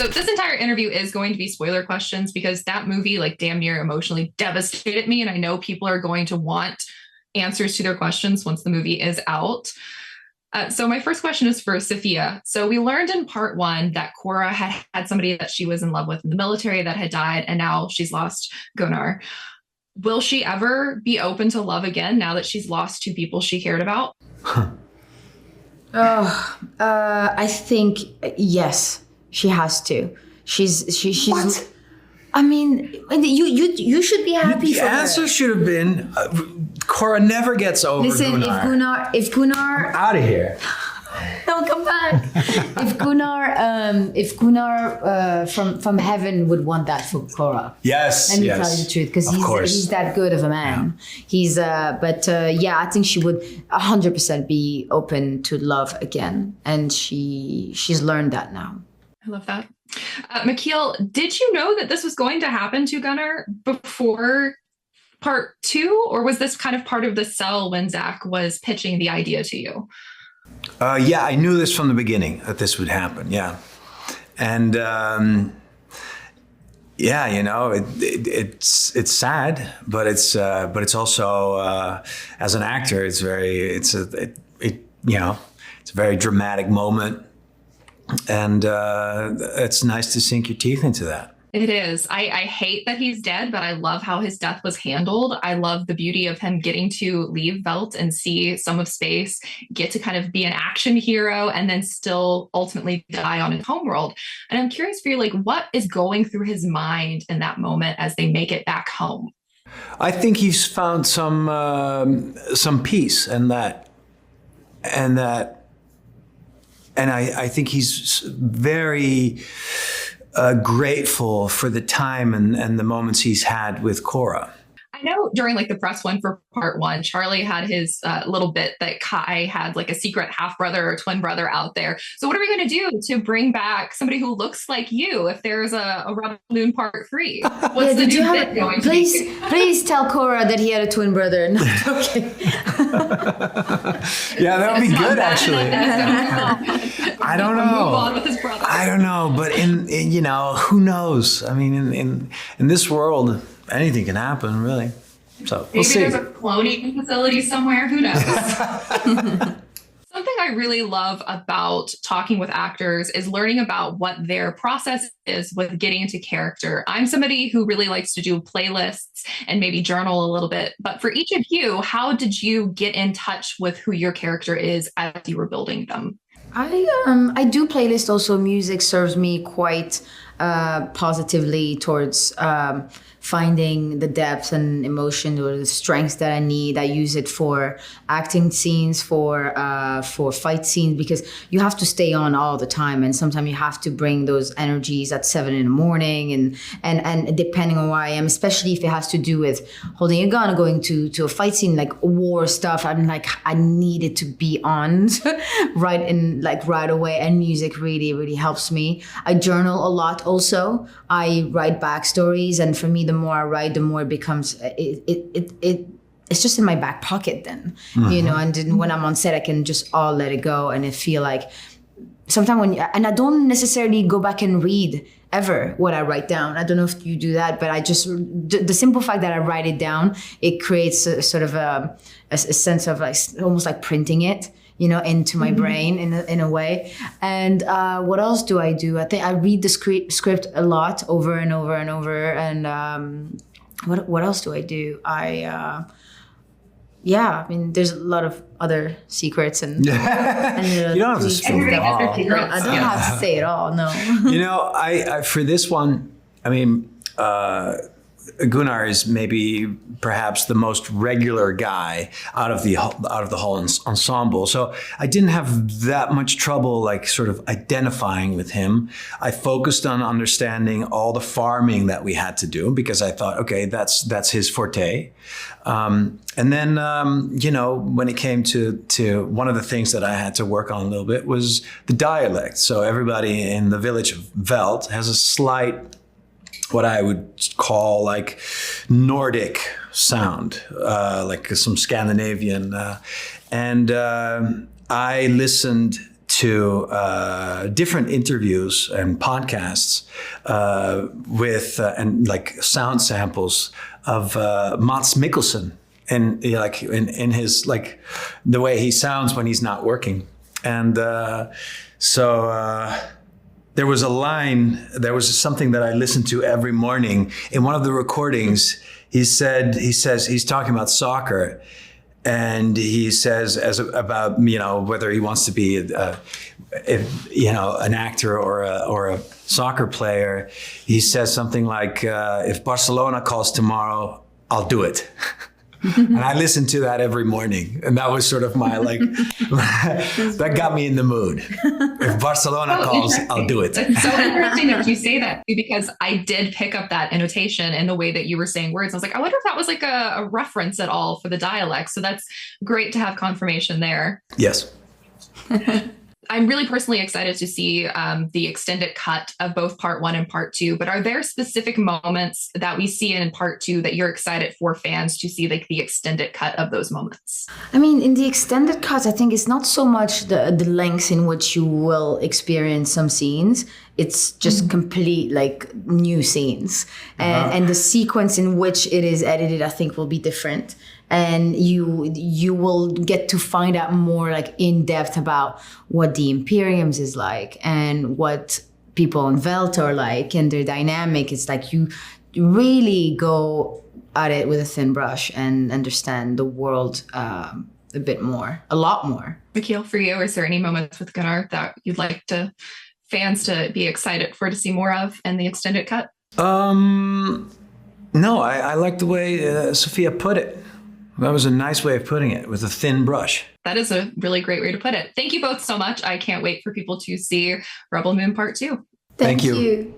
So this entire interview is going to be spoiler questions because that movie like damn near emotionally devastated me. And I know people are going to want answers to their questions once the movie is out. So my first question is for Sofia. So we learned in part one that Kora had somebody that she was in love with in the military that had died, and now she's lost Gunnar. Will she ever be open to love again now that she's lost two people she cared about? I think yes, she has to. She's. What? I mean, you should be happy The for her. answer should have been Kora never gets over Listen, Gunnar. if Gunnar, Out of here. no, come back. if Gunnar from heaven would want that for Kora. Yes, Let me yes. tell you the truth, because Of course. he's that good of a man. Yeah. He's yeah, I think she would 100% be open to love again, and she's learned that now. I love that. Michiel, did you know that this was going to happen to Gunnar before part two, or was this kind of part of the sell when Zack was pitching the idea to you? Yeah, I knew this from the beginning that this would happen. Yeah, and yeah, you know, it's sad, but it's also as an actor, it's a very dramatic moment. And it's nice to sink your teeth into that. It is. I hate that he's dead, but I love how his death was handled. I love the beauty of him getting to leave Veldt and see some of space, get to kind of be an action hero, and then still ultimately die on his homeworld. And I'm curious for you, like, what is going through his mind in that moment as they make it back home? I think he's found some peace in that. And I think he's very grateful for the time and the moments he's had with Kora. I know during like the press one for part one, Charlie had his little bit that Kai had like a secret half brother or twin brother out there. So what are we going to do to bring back somebody who looks like you if there's a Rebel Moon part 3? What's the new bit going to be? Please tell Kora that he had a twin brother. No, okay. Yeah, that would be good, actually. I don't know. Move on with his brother. I don't know, but in you know, who knows? I mean, in this world, anything can happen, really. So we'll see. Maybe there's a cloning facility somewhere. Who knows? Something I really love about talking with actors is learning about what their process is with getting into character. I'm somebody who really likes to do playlists and maybe journal a little bit. But for each of you, how did you get in touch with who your character is as you were building them? I do playlist also. Music serves me quite positively towards finding the depth and emotion or the strengths that I need. I use it for acting scenes, for fight scenes, because you have to stay on all the time, and sometimes you have to bring those energies at 7 a.m. and depending on where I am, especially if it has to do with holding a gun or going to a fight scene, like war stuff. I'm like, I need it to be on right away, and music really, really helps me. I journal a lot also. I write backstories, and for me, the more I write, the more it becomes it's just in my back pocket then, you know, and then when I'm on set, I can just all let it go, and I feel like sometimes and I don't necessarily go back and read ever what I write down. I don't know if you do that, but I just, the simple fact that I write it down, it creates a sort of a sense of like, almost like printing it, you know, into my brain in a way. And what else do? I think I read the script a lot over and over and over. And what else do? Yeah, I mean, there's a lot of other secrets and you don't have to spill it all. I don't have to say it all. No. You know, I for this one, I mean, Gunnar is maybe perhaps the most regular guy out of the whole ensemble. So I didn't have that much trouble, like sort of identifying with him. I focused on understanding all the farming that we had to do because I thought, okay, that's his forte. And then, you know, when it came to one of the things that I had to work on a little bit was the dialect. So everybody in the village of Veldt has a slight, what I would call like Nordic sound, like some Scandinavian. And I listened to different interviews and podcasts with and like sound samples of Mads Mikkelsen, and like in his like the way he sounds when he's not working. And so there was a line, there was something that I listened to every morning in one of the recordings. He says he's talking about soccer, and he says about whether he wants to be an actor or a soccer player. He says something like, "If Barcelona calls tomorrow, I'll do it." And I listened to that every morning, and that was sort of my that got me in the mood. If Barcelona calls, I'll do it. It's so interesting that you say that, because I did pick up that annotation in the way that you were saying words. I was like, I wonder if that was like a reference at all for the dialect. So that's great to have confirmation there. Yes. I'm really personally excited to see the extended cut of both part 1 and part 2, but are there specific moments that we see in part 2 that you're excited for fans to see, like the extended cut of those moments? I mean, in the extended cut, I think it's not so much the length in which you will experience some scenes. It's just complete like new scenes, and the sequence in which it is edited, I think, will be different. And you will get to find out more like in depth about what the Imperiums is like and what people in Veldt are like and their dynamic. It's like you really go at it with a thin brush and understand the world a lot more. Michiel, for you, is there any moments with Gunnar that you'd like fans to be excited to see more of in the extended cut? No, I like the way Sofia put it. That was a nice way of putting it, with a thin brush. That is a really great way to put it. Thank you both so much. I can't wait for people to see Rebel Moon Part 2. Thank you.